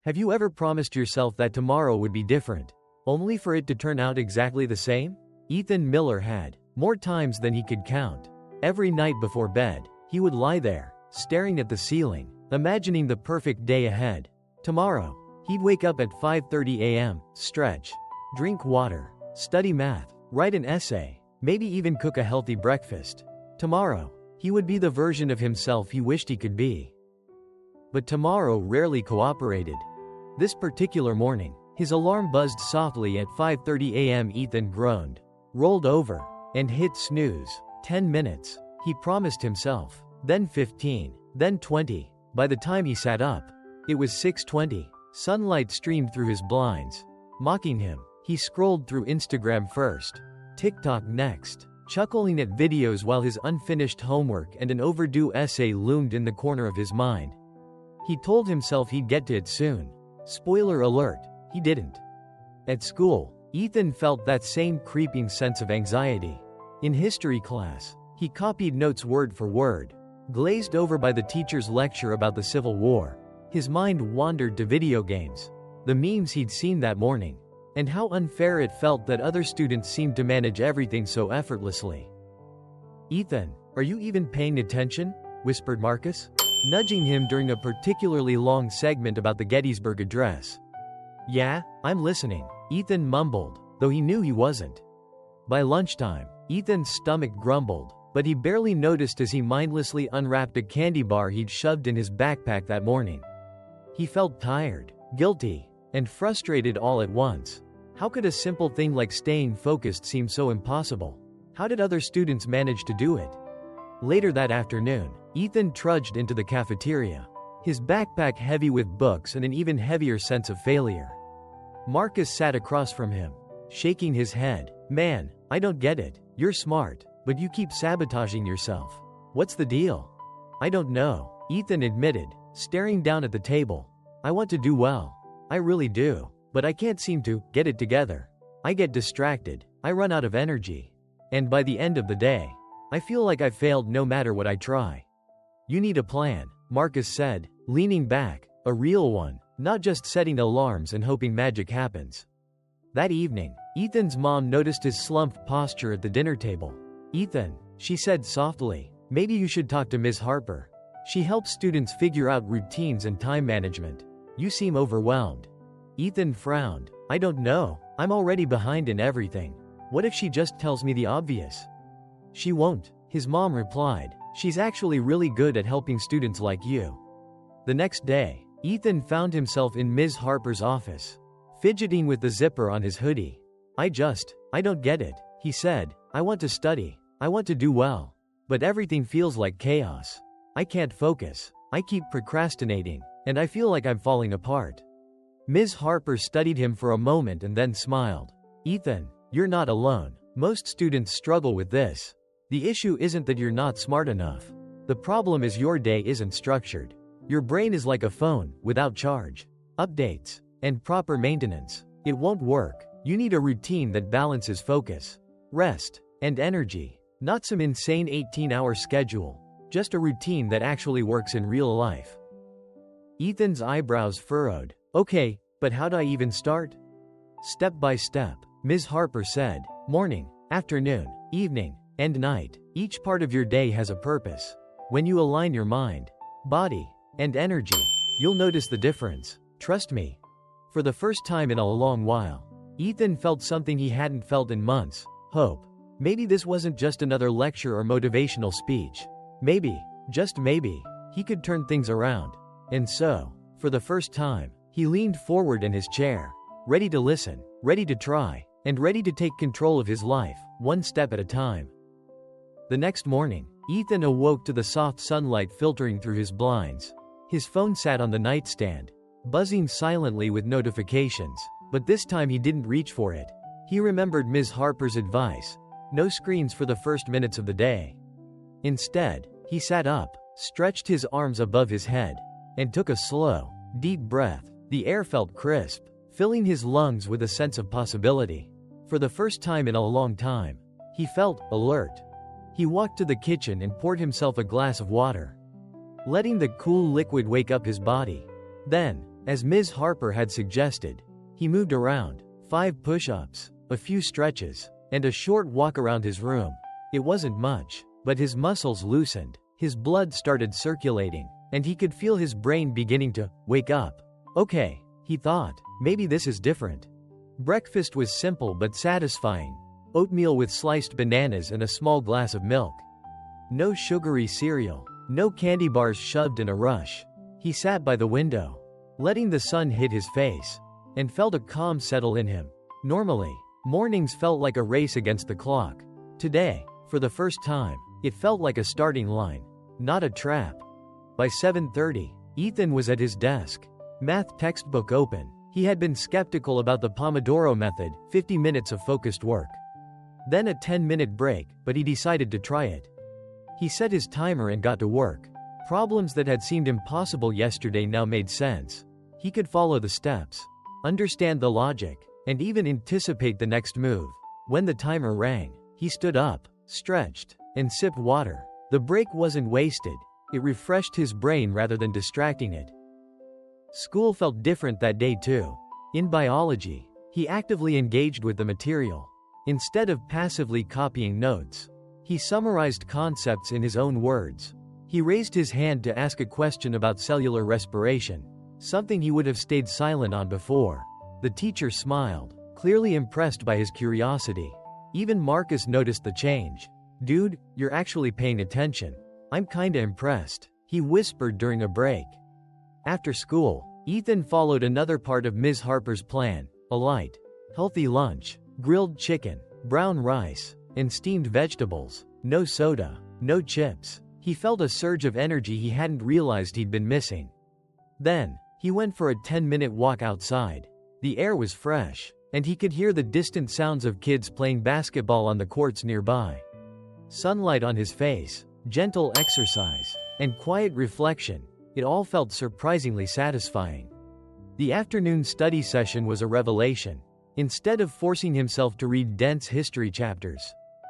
Have you ever promised yourself that tomorrow would be different, only for it to turn out exactly the same? Ethan Miller had, more times than he could count. Every night before bed, he would lie there, staring at the ceiling, imagining the perfect day ahead. Tomorrow, he'd wake up at 5:30 a.m., stretch, drink water, study math, write an essay, maybe even cook a healthy breakfast. Tomorrow, he would be the version of himself he wished he could be. But tomorrow rarely cooperated. This particular morning, his alarm buzzed softly at 5:30 a.m. Ethan groaned, rolled over, and hit snooze. 10 minutes, he promised himself, then 15, then 20. By the time he sat up, it was 6:20. Sunlight streamed through his blinds, mocking him. He scrolled through Instagram first, TikTok next, chuckling at videos while his unfinished homework and an overdue essay loomed in the corner of his mind. He told himself he'd get to it soon. Spoiler alert, he didn't. At school, Ethan felt that same creeping sense of anxiety. In history class, he copied notes word for word, glazed over by the teacher's lecture about the Civil War. His mind wandered to video games, the memes he'd seen that morning, and how unfair it felt that other students seemed to manage everything so effortlessly. "Ethan, are you even paying attention?" whispered Marcus, nudging him during a particularly long segment about the Gettysburg Address. "Yeah, I'm listening," Ethan mumbled, though he knew he wasn't. By lunchtime, Ethan's stomach grumbled, but he barely noticed as he mindlessly unwrapped a candy bar he'd shoved in his backpack that morning. He felt tired, guilty, and frustrated all at once. How could a simple thing like staying focused seem so impossible? How did other students manage to do it? Later that afternoon, Ethan trudged into the cafeteria, his backpack heavy with books and an even heavier sense of failure. Marcus sat across from him, shaking his head. "Man, I don't get it. You're smart, but you keep sabotaging yourself. What's the deal?" "I don't know," Ethan admitted, staring down at the table. "I want to do well. I really do. But I can't seem to get it together. I get distracted, I run out of energy. And by the end of the day, I feel like I've failed no matter what I try." "You need a plan," Marcus said, leaning back, "a real one, not just setting alarms and hoping magic happens." That evening, Ethan's mom noticed his slumped posture at the dinner table. "Ethan," she said softly, "maybe you should talk to Ms. Harper. She helps students figure out routines and time management. You seem overwhelmed." Ethan frowned. "I don't know. I'm already behind in everything. What if she just tells me the obvious?" "She won't," his mom replied. "She's actually really good at helping students like you." The next day, Ethan found himself in Ms. Harper's office, fidgeting with the zipper on his hoodie. I don't get it," he said. "I want to study. I want to do well. But everything feels like chaos. I can't focus. I keep procrastinating, and I feel like I'm falling apart." Ms. Harper studied him for a moment and then smiled. "Ethan, you're not alone. Most students struggle with this. The issue isn't that you're not smart enough. The problem is your day isn't structured. Your brain is like a phone, without charge, updates, and proper maintenance. It won't work. You need a routine that balances focus, rest, and energy. Not some insane 18-hour schedule. Just a routine that actually works in real life." Ethan's eyebrows furrowed. "Okay, but how do I even start?" "Step by step," Ms. Harper said. "Morning, afternoon, evening, and night. Each part of your day has a purpose. When you align your mind, body, and energy, you'll notice the difference. Trust me." For the first time in a long while, Ethan felt something he hadn't felt in months: hope. Maybe this wasn't just another lecture or motivational speech. Maybe, just maybe, he could turn things around. And so, for the first time, he leaned forward in his chair, ready to listen, ready to try, and ready to take control of his life, one step at a time. The next morning, Ethan awoke to the soft sunlight filtering through his blinds. His phone sat on the nightstand, buzzing silently with notifications, but this time he didn't reach for it. He remembered Ms. Harper's advice: no screens for the first minutes of the day. Instead, he sat up, stretched his arms above his head, and took a slow, deep breath. The air felt crisp, filling his lungs with a sense of possibility. For the first time in a long time, he felt alert. He walked to the kitchen and poured himself a glass of water, letting the cool liquid wake up his body. Then, As Ms. Harper had suggested, he moved around, 5 push-ups, a few stretches, and a short walk around his room. It wasn't much, but his muscles loosened, his blood started circulating, and he could feel his brain beginning to wake up. Okay, he thought, maybe this is different. Breakfast was simple but satisfying. Oatmeal with sliced bananas and a small glass of milk. No sugary cereal, no candy bars shoved in a rush. He sat by the window, letting the sun hit his face, and felt a calm settle in him. Normally, mornings felt like a race against the clock. Today, for the first time, it felt like a starting line, not a trap. By 7:30, Ethan was at his desk, math textbook open. He had been skeptical about the Pomodoro method, 50 minutes of focused work. Then a 10-minute break, but he decided to try it. He set his timer and got to work. Problems that had seemed impossible yesterday now made sense. He could follow the steps, understand the logic, and even anticipate the next move. When the timer rang, he stood up, stretched, and sipped water. The break wasn't wasted. It refreshed his brain rather than distracting it. School felt different that day too. In biology, he actively engaged with the material. Instead of passively copying notes, he summarized concepts in his own words. He raised his hand to ask a question about cellular respiration, something he would have stayed silent on before. The teacher smiled, clearly impressed by his curiosity. Even Marcus noticed the change. "Dude, you're actually paying attention. I'm kinda impressed," he whispered during a break. After school, Ethan followed another part of Ms. Harper's plan, a light, healthy lunch, grilled chicken, brown rice, and steamed vegetables. No soda, no chips. He felt a surge of energy he hadn't realized he'd been missing. Then, he went for a 10-minute walk outside. The air was fresh, and he could hear the distant sounds of kids playing basketball on the courts nearby. Sunlight on his face, gentle exercise, and quiet reflection, it all felt surprisingly satisfying. The afternoon study session was a revelation. Instead of forcing himself to read dense history chapters,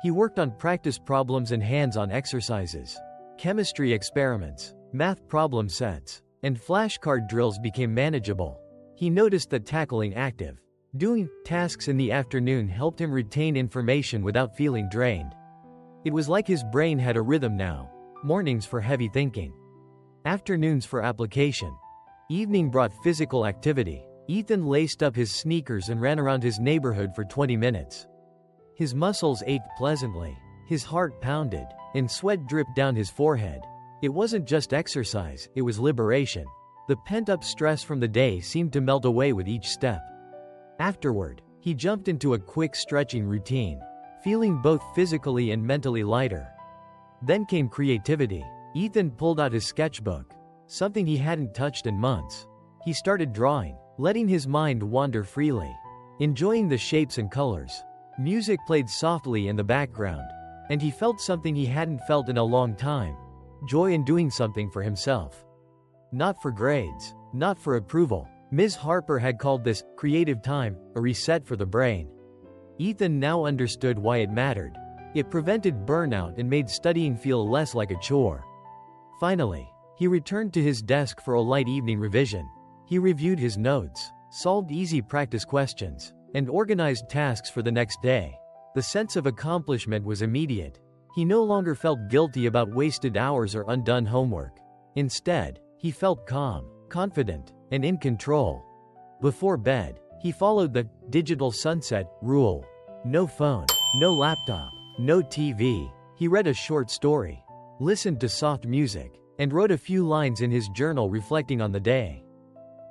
he worked on practice problems and hands-on exercises. Chemistry experiments, math problem sets, and flashcard drills became manageable. He noticed that tackling active, doing tasks in the afternoon helped him retain information without feeling drained. It was like his brain had a rhythm now. Mornings for heavy thinking, afternoons for application. Evening brought physical activity. Ethan laced up his sneakers and ran around his neighborhood for 20 minutes. His muscles ached pleasantly, his heart pounded, and sweat dripped down his forehead. It wasn't just exercise, it was liberation. The pent-up stress from the day seemed to melt away with each step. Afterward, he jumped into a quick stretching routine, feeling both physically and mentally lighter. Then came creativity. Ethan pulled out his sketchbook, something he hadn't touched in months. He started drawing, letting his mind wander freely, enjoying the shapes and colors. Music played softly in the background, and he felt something he hadn't felt in a long time, joy in doing something for himself. Not for grades, not for approval. Ms. Harper had called this creative time a reset for the brain. Ethan now understood why it mattered. It prevented burnout and made studying feel less like a chore. Finally, he returned to his desk for a light evening revision. He reviewed his notes, solved easy practice questions, and organized tasks for the next day. The sense of accomplishment was immediate. He no longer felt guilty about wasted hours or undone homework. Instead, he felt calm, confident, and in control. Before bed, he followed the digital sunset rule. No phone, no laptop, no TV. He read a short story, listened to soft music, and wrote a few lines in his journal reflecting on the day.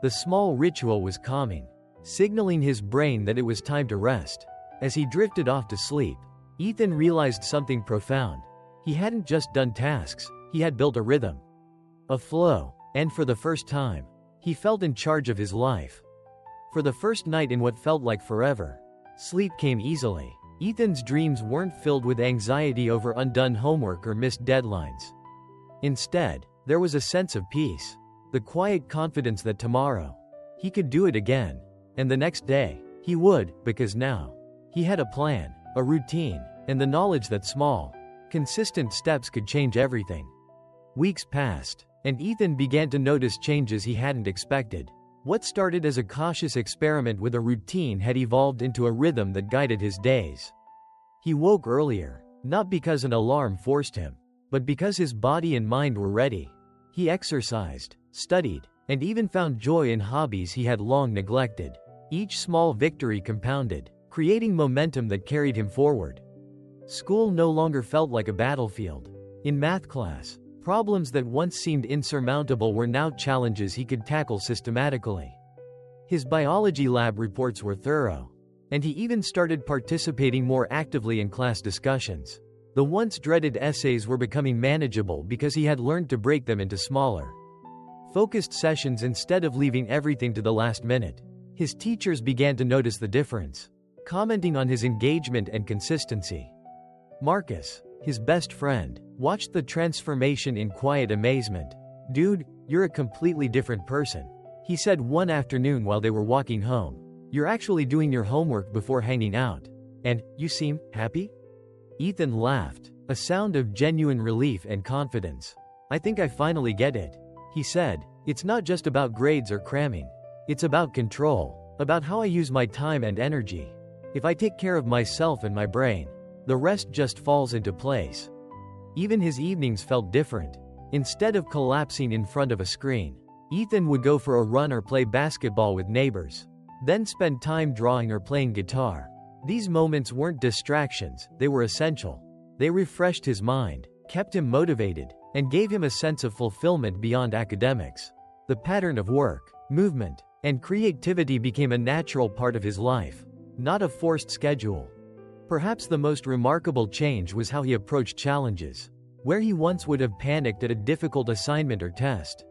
The small ritual was calming, signaling his brain that it was time to rest. As he drifted off to sleep, Ethan realized something profound. He hadn't just done tasks, he had built a rhythm, a flow, and for the first time, he felt in charge of his life. For the first night in what felt like forever, sleep came easily. Ethan's dreams weren't filled with anxiety over undone homework or missed deadlines. Instead, there was a sense of peace, the quiet confidence that tomorrow, he could do it again, and the next day, he would, because now, he had a plan, a routine, and the knowledge that small, consistent steps could change everything. Weeks passed, and Ethan began to notice changes he hadn't expected. What started as a cautious experiment with a routine had evolved into a rhythm that guided his days. He woke earlier, not because an alarm forced him, but because his body and mind were ready. He exercised, studied, and even found joy in hobbies he had long neglected. Each small victory compounded, creating momentum that carried him forward. School no longer felt like a battlefield. In math class, problems that once seemed insurmountable were now challenges he could tackle systematically. His biology lab reports were thorough, and he even started participating more actively in class discussions. The once dreaded essays were becoming manageable because he had learned to break them into smaller, focused sessions instead of leaving everything to the last minute. His teachers began to notice the difference, commenting on his engagement and consistency. Marcus, his best friend, watched the transformation in quiet amazement. "Dude, you're a completely different person," he said one afternoon while they were walking home. "You're actually doing your homework before hanging out. And you seem happy?" Ethan laughed, a sound of genuine relief and confidence. "I think I finally get it," he said. "It's not just about grades or cramming. It's about control, about how I use my time and energy. If I take care of myself and my brain, the rest just falls into place." Even his evenings felt different. Instead of collapsing in front of a screen, Ethan would go for a run or play basketball with neighbors, then spend time drawing or playing guitar. These moments weren't distractions, they were essential. They refreshed his mind, kept him motivated, and gave him a sense of fulfillment beyond academics. The pattern of work, movement, and creativity became a natural part of his life, not a forced schedule. Perhaps the most remarkable change was how he approached challenges. Where he once would have panicked at a difficult assignment or test,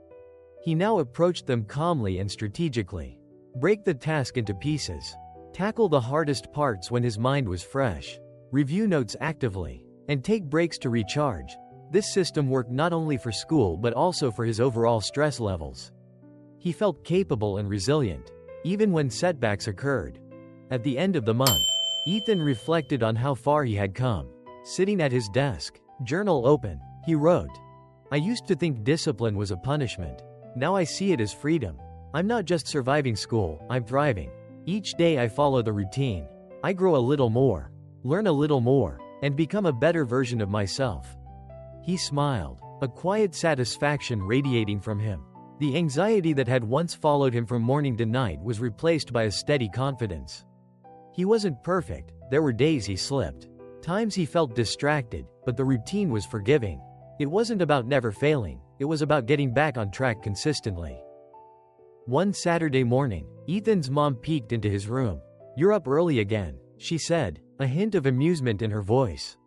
he now approached them calmly and strategically. Break the task into pieces. Tackle the hardest parts when his mind was fresh. Review notes actively, and take breaks to recharge. This system worked not only for school but also for his overall stress levels. He felt capable and resilient, even when setbacks occurred. At the end of the month, Ethan reflected on how far he had come. Sitting at his desk, journal open, he wrote, "I used to think discipline was a punishment. Now I see it as freedom. I'm not just surviving school, I'm thriving. Each day I follow the routine. I grow a little more, learn a little more, and become a better version of myself." He smiled, a quiet satisfaction radiating from him. The anxiety that had once followed him from morning to night was replaced by a steady confidence. He wasn't perfect, there were days he slipped. Times he felt distracted, but the routine was forgiving. It wasn't about never failing, it was about getting back on track consistently. One Saturday morning, Ethan's mom peeked into his room. "You're up early again," she said, a hint of amusement in her voice.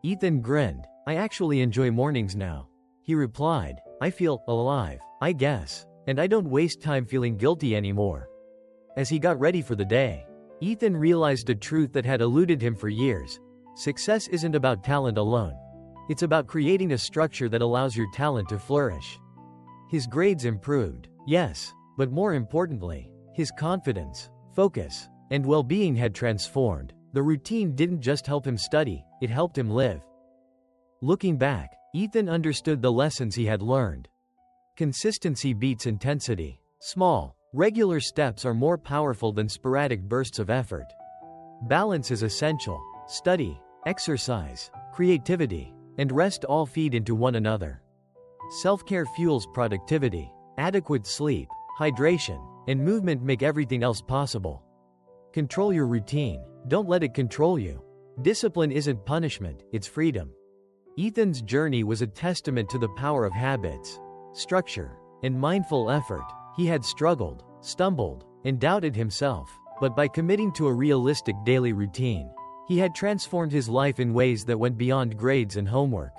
Ethan grinned. "I actually enjoy mornings now," he replied. "I feel alive, I guess, and I don't waste time feeling guilty anymore." As he got ready for the day, Ethan realized a truth that had eluded him for years. Success isn't about talent alone. It's about creating a structure that allows your talent to flourish. His grades improved, yes, but more importantly, his confidence, focus, and well-being had transformed. The routine didn't just help him study, it helped him live. Looking back, Ethan understood the lessons he had learned. Consistency beats intensity. Small, regular steps are more powerful than sporadic bursts of effort. Balance is essential. Study, exercise, creativity, and rest all feed into one another. Self-care fuels productivity. Adequate sleep, hydration, and movement make everything else possible. Control your routine, don't let it control you. Discipline isn't punishment, it's freedom. Ethan's journey was a testament to the power of habits, structure, and mindful effort. He had struggled, stumbled, and doubted himself, but by committing to a realistic daily routine, he had transformed his life in ways that went beyond grades and homework.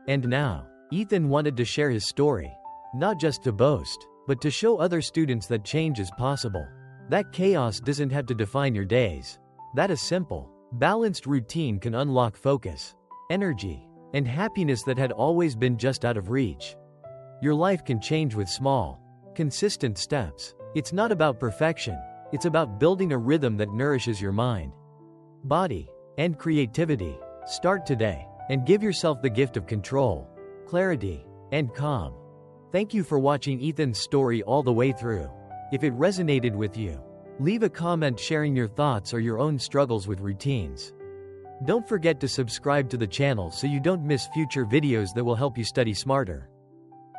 And now, Ethan wanted to share his story, not just to boast, but to show other students that change is possible. That chaos doesn't have to define your days. That a simple, balanced routine can unlock focus, energy, and happiness that had always been just out of reach. Your life can change with small, consistent steps. It's not about perfection, it's about building a rhythm that nourishes your mind, body, and creativity. Start today, and give yourself the gift of control, clarity, and calm. Thank you for watching Ethan's story all the way through. If it resonated with you, leave a comment sharing your thoughts or your own struggles with routines. Don't forget to subscribe to the channel so you don't miss future videos that will help you study smarter,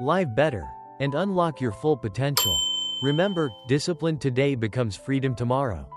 live better, and unlock your full potential. Remember, discipline today becomes freedom tomorrow.